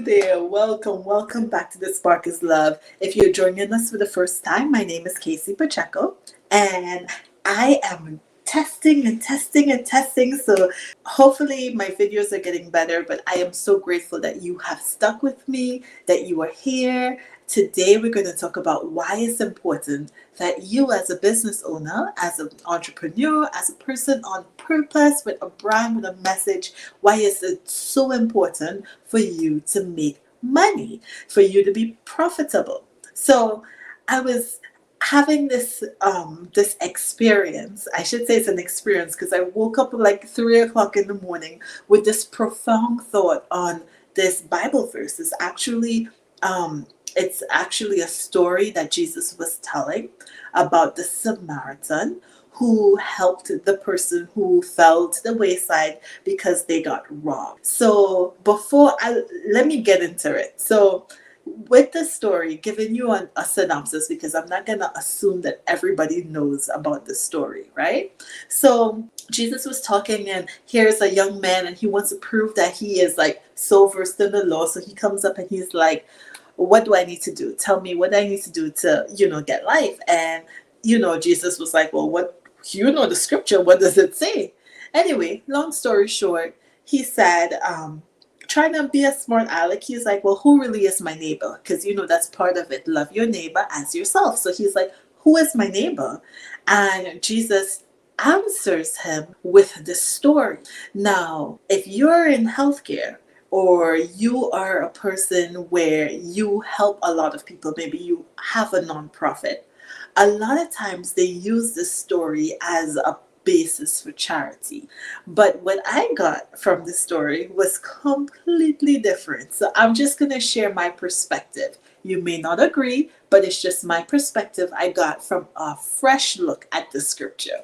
there. Welcome back to The Spark is Love. If you're joining us for the first time, my name is Casey Pacheco, and I am testing and testing and testing. So hopefully my videos are getting better, but I am so grateful that you have stuck with me, that you are here. Today we're going to talk about why it's important that you as a business owner, as an entrepreneur, as a person on purpose with a brand, with a message, why is it so important for you to make money, for you to be profitable. So I was having this experience. I should say it's an experience because I woke up at like 3 o'clock in the morning with this profound thought on this Bible verse. It's actually a story that Jesus was telling about the Samaritan who helped the person who fell to the wayside because they got robbed. So let me get into it. So with the story, giving you a synopsis, because I'm not going to assume that everybody knows about the story, right? So Jesus was talking, and here's a young man, and he wants to prove that he is like so versed in the law. So he comes up and he's like, what do I need to do? Tell me what I need to do to, get life. And, Jesus was like, well, the scripture, what does it say? Anyway, long story short, he said, trying to be a smart aleck, he's like, well, who really is my neighbor? Because, that's part of it. Love your neighbor as yourself. So he's like, who is my neighbor? And Jesus answers him with this story. Now, if you're in healthcare, or you are a person where you help a lot of people, maybe you have a nonprofit, a lot of times they use this story as a basis for charity. But what I got from the story was completely different. So I'm just going to share my perspective. You may not agree, but it's just my perspective I got from a fresh look at the scripture.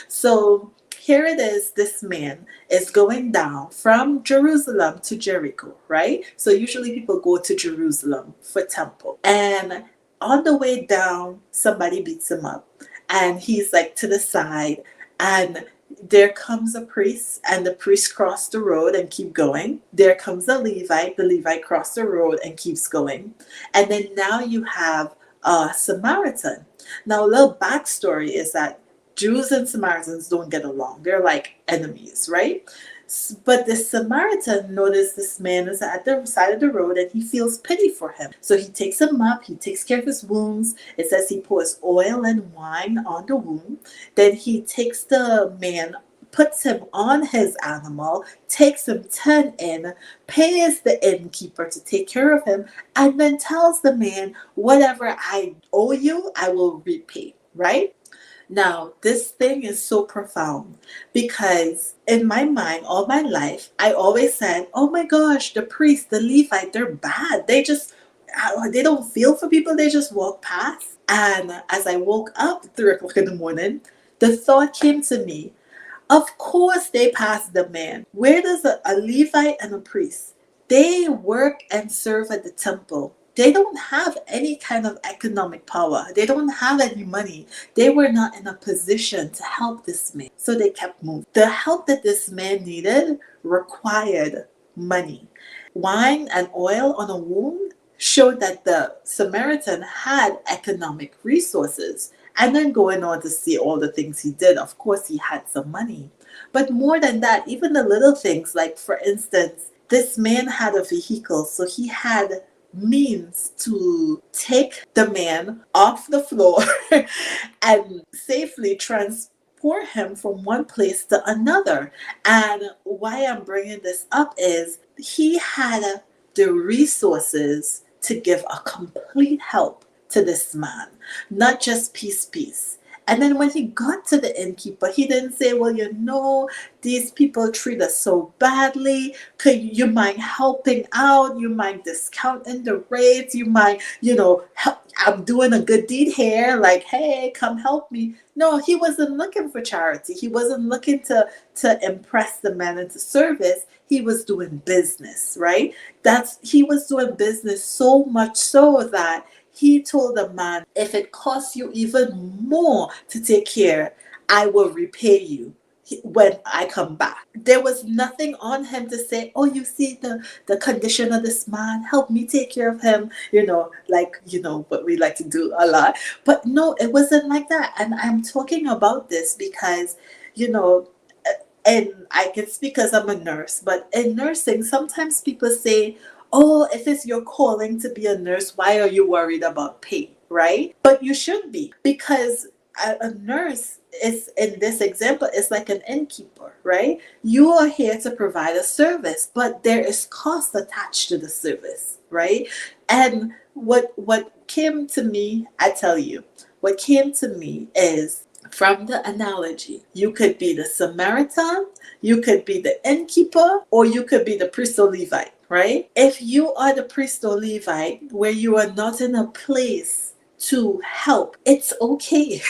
So here it is, this man is going down from Jerusalem to Jericho, right? So usually people go to Jerusalem for temple. And on the way down, somebody beats him up. And he's like to the side. And there comes a priest, and the priest crossed the road and keep going. There comes a Levite. The Levite crossed the road and keeps going. And then now you have a Samaritan. Now a little backstory is that Jews and Samaritans don't get along. They're like enemies, right? But the Samaritan noticed this man is at the side of the road and he feels pity for him. So he takes him up, he takes care of his wounds. It says he pours oil and wine on the wound. Then he takes the man, puts him on his animal, takes him to an inn, pays the innkeeper to take care of him, and then tells the man, whatever I owe you, I will repay, right? Now, this thing is so profound because in my mind, all my life, I always said, oh my gosh, the priest, the Levite, they're bad. They don't feel for people. They just walk past. And as I woke up 3 o'clock in the morning, the thought came to me, of course they pass the man. Where does a Levite and a priest? They work and serve at the temple. They don't have any kind of economic power. They don't have any money. They were not in a position to help this man. So they kept moving. The help that this man needed required money. Wine and oil on a wound showed that the Samaritan had economic resources. And then going on to see all the things he did, of course he had some money. But more than that, even the little things, like for instance, this man had a vehicle, so he had means to take the man off the floor and safely transport him from one place to another. And why I'm bringing this up is he had the resources to give a complete help to this man, not just piece. And then when he got to the innkeeper, he didn't say, well, these people treat us so badly. Could you mind helping out? You mind discounting the rates? You mind, help, I'm doing a good deed here. Like, hey, come help me. No, he wasn't looking for charity. He wasn't looking to impress the man into service. He was doing business, right? He was doing business so much so that he told the man, if it costs you even more to take care, I will repay you. when I come back. There was nothing on him to say, oh, you see the condition of this man, help me take care of him, like, what we like to do a lot. But no, it wasn't like that. And I'm talking about this because, you know, and I can speak as I'm a nurse, but in nursing, sometimes people say, oh, if it's your calling to be a nurse, why are you worried about pay, right? But you should be, because a nurse is, in this example, is like an innkeeper, right? You are here to provide a service, but there is cost attached to the service, right? And what came to me, I tell you, what came to me is, from the analogy, you could be the Samaritan, you could be the innkeeper, or you could be the priest or Levite, right? If you are the priest or Levite where you are not in a place to help, it's okay.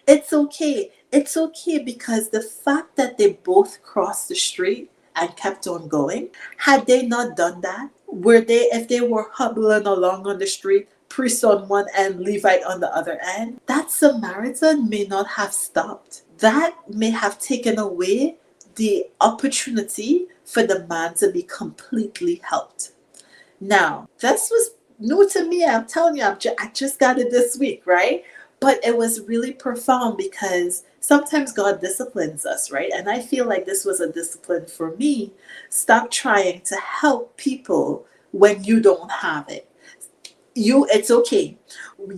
It's okay. It's okay, because the fact that they both crossed the street and kept on going, had they not done that, if they were hobbling along on the street, priest on one end, Levite on the other end, that Samaritan may not have stopped. That may have taken away the opportunity for the man to be completely helped. Now, this was new to me. I'm telling you, I just got it this week, right? But it was really profound, because sometimes God disciplines us, right? And I feel like this was a discipline for me. Stop trying to help people when you don't have it. It's okay.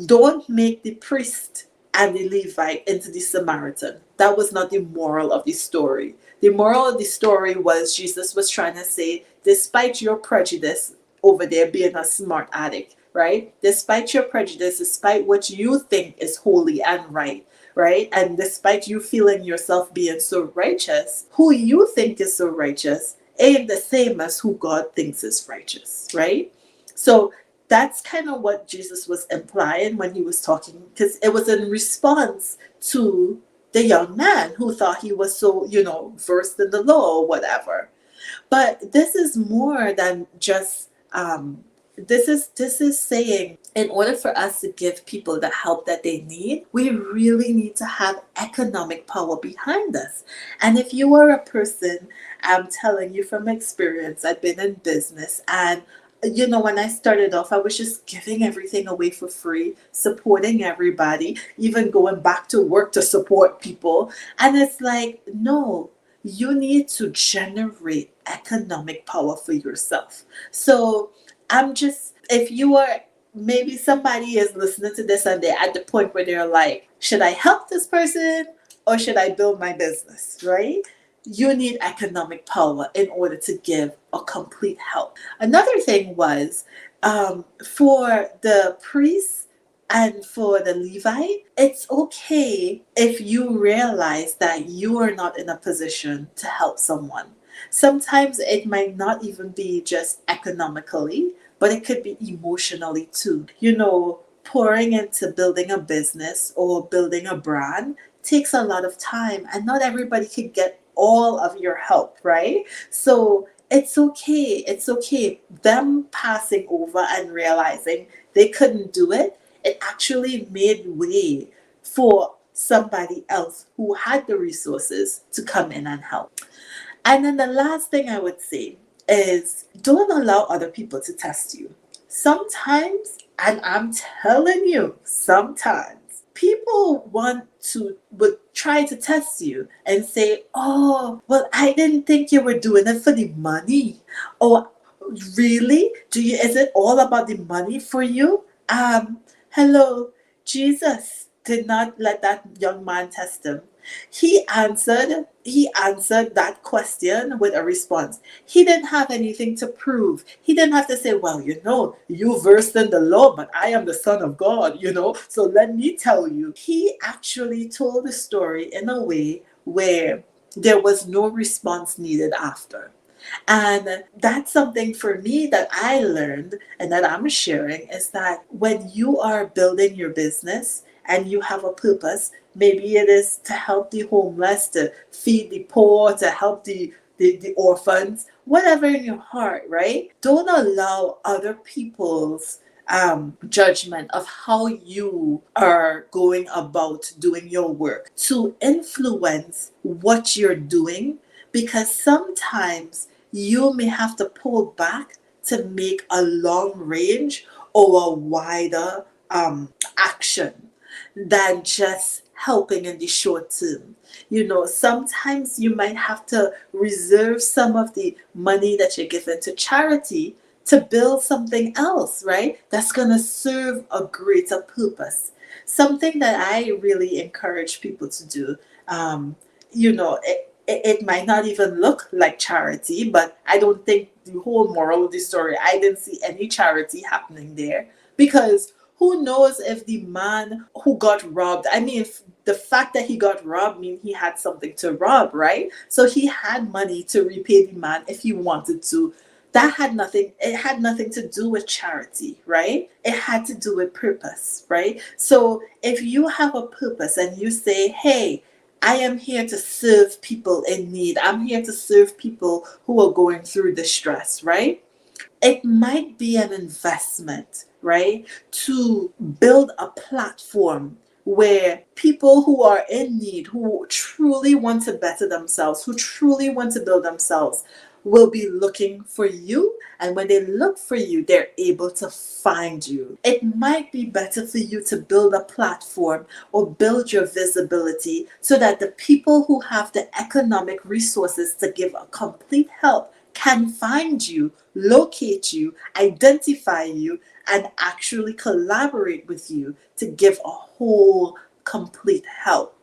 Don't make the priest and the Levite into the Samaritan. That was not the moral of the story. The moral of the story was, Jesus was trying to say, despite your prejudice over there being a smart addict, right? Despite your prejudice, despite what you think is holy and right, right? And despite you feeling yourself being so righteous, who you think is so righteous ain't the same as who God thinks is righteous, right? So that's kind of what Jesus was implying when he was talking, because it was in response to the young man who thought he was so, versed in the law or whatever. But this is more than just this is saying, in order for us to give people the help that they need, we really need to have economic power behind us. And if you are a person, I'm telling you from experience, I've been in business, and when I started off, I was just giving everything away for free, supporting everybody, even going back to work to support people. And it's like, no, you need to generate economic power for yourself. So if you are, maybe somebody is listening to this and they're at the point where they're like, should I help this person or should I build my business, right? You need economic power in order to give a complete help. Another thing was, for the priests and for the Levite, it's okay if you realize that you are not in a position to help someone. Sometimes it might not even be just economically, but it could be emotionally too. Pouring into building a business or building a brand takes a lot of time, and not everybody could get all of your help, right? So it's okay. It's okay. Them passing over and realizing they couldn't do it, it actually made way for somebody else who had the resources to come in and help. And then the last thing I would say is, don't allow other people to test you. Sometimes, and I'm telling you, sometimes people would try to test you and say, oh, well, I didn't think you were doing it for the money. Or really? Is it all about the money for you? Hello, Jesus did not let that young man test him. He answered that question with a response. He didn't have anything to prove. He didn't have to say, well, you versed in the law, but I am the Son of God, so let me tell you. He actually told the story in a way where there was no response needed after. And that's something for me that I learned and that I'm sharing, is that when you are building your business and you have a purpose, maybe it is to help the homeless, to feed the poor, to help the orphans, whatever in your heart, right? Don't allow other people's judgment of how you are going about doing your work to influence what you're doing, because sometimes you may have to pull back to make a long range or a wider action than just helping in the short term. Sometimes you might have to reserve some of the money that you're given to charity to build something else, right? That's going to serve a greater purpose. Something that I really encourage people to do. It might not even look like charity, but I don't think the whole moral of the story, I didn't see any charity happening there, because who knows if the man who got robbed, I mean, if the fact that he got robbed means he had something to rob, right? So he had money to repay the man if he wanted to. It had nothing to do with charity, right? It had to do with purpose, right? So if you have a purpose and you say, hey, I am here to serve people in need, I'm here to serve people who are going through distress, right? It might be an investment, right? To build a platform where people who are in need, who truly want to better themselves, who truly want to build themselves, will be looking for you. And when they look for you, they're able to find you. It might be better for you to build a platform or build your visibility so that the people who have the economic resources to give a complete help can find you, locate you, identify you, and actually collaborate with you to give a whole, complete help.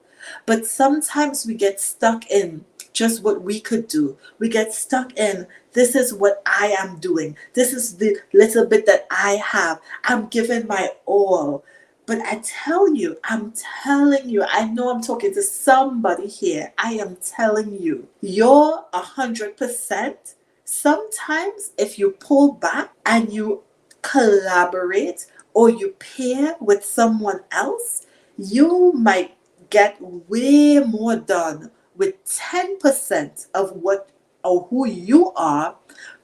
But sometimes we get stuck in just what we could do. We get stuck in, this is what I am doing. This is the little bit that I have. I'm giving my all. But I'm telling you, I know I'm talking to somebody here. I am telling you, you're 100%. Sometimes if you pull back and you collaborate or you pair with someone else, you might get way more done with 10% of what or who you are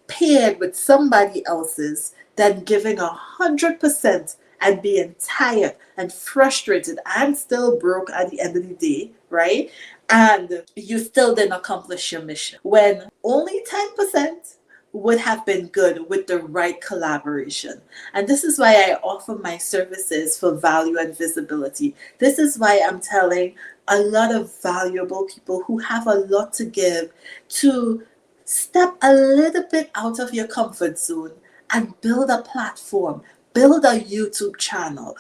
paired with somebody else's than giving 100% and being tired and frustrated and still broke at the end of the day, right? And you still didn't accomplish your mission when only 10% would have been good with the right collaboration. And this is why I offer my services for value and visibility. This is why I'm telling a lot of valuable people who have a lot to give to step a little bit out of your comfort zone and build a platform, build a YouTube channel,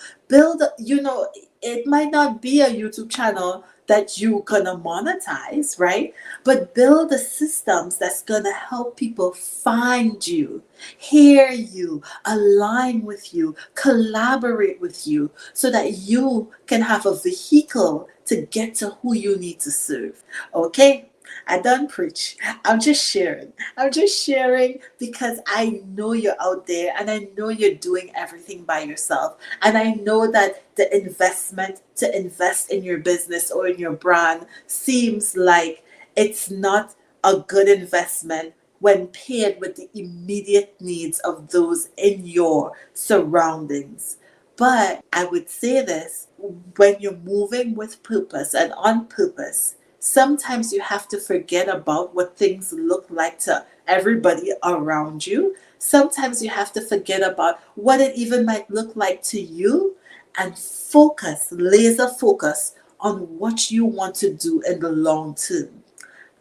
it might not be a YouTube channel that you're gonna monetize, right? But build the systems that's gonna help people find you, hear you, align with you, collaborate with you, so that you can have a vehicle to get to who you need to serve. Okay? I done preach. I'm just sharing. I'm just sharing because I know you're out there and I know you're doing everything by yourself. And I know that the investment to invest in your business or in your brand seems like it's not a good investment when paired with the immediate needs of those in your surroundings. But I would say this, when you're moving with purpose and on purpose, sometimes you have to forget about what things look like to everybody around you. Sometimes you have to forget about what it even might look like to you and focus, laser focus on what you want to do in the long term.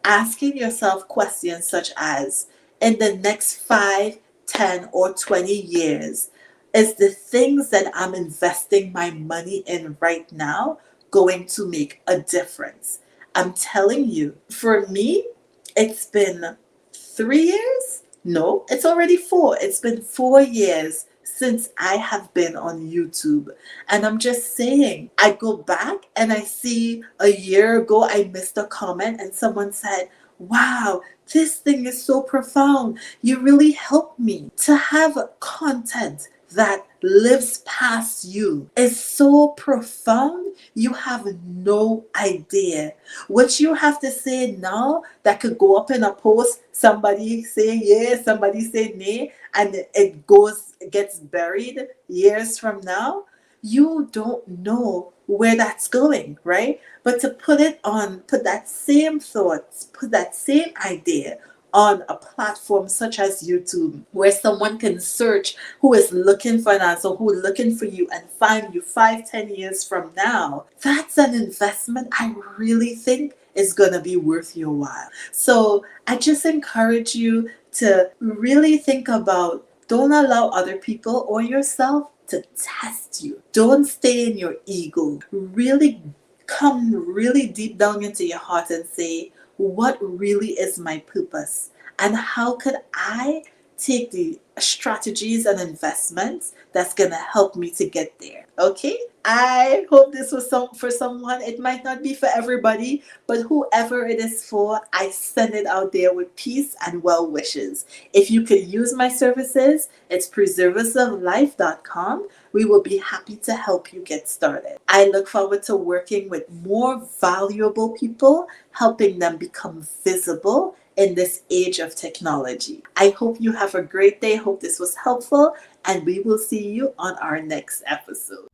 Asking yourself questions such as, in the next 5, 10, or 20 years, is the things that I'm investing my money in right now going to make a difference? I'm telling you, for me, it's been 3 years. No, it's already 4. It's been 4 years since I have been on YouTube. And I'm just saying, I go back and I see a year ago I missed a comment and someone said, wow, this thing is so profound. You really helped me to have content that lives past you is so profound, you have no idea. What you have to say now that could go up in a post, somebody say yeah, somebody say nay, and it gets buried years from now. You don't know where that's going, right? But to put that same thoughts, put that same idea on a platform such as YouTube, where someone can search who is looking for an answer, who is looking for you and find you 5, 10 years from now, that's an investment I really think is going to be worth your while. So I just encourage you to really think about, don't allow other people or yourself to test you. Don't stay in your ego. Really come really deep down into your heart and say, what really is my purpose? And how could I take the strategies and investments that's going to help me to get there? Okay? I hope this was for someone. It might not be for everybody, but whoever it is for, I send it out there with peace and well wishes. If you could use my services, it's preserversoflife.com. We will be happy to help you get started. I look forward to working with more valuable people, helping them become visible in this age of technology. I hope you have a great day. Hope this was helpful, and we will see you on our next episode.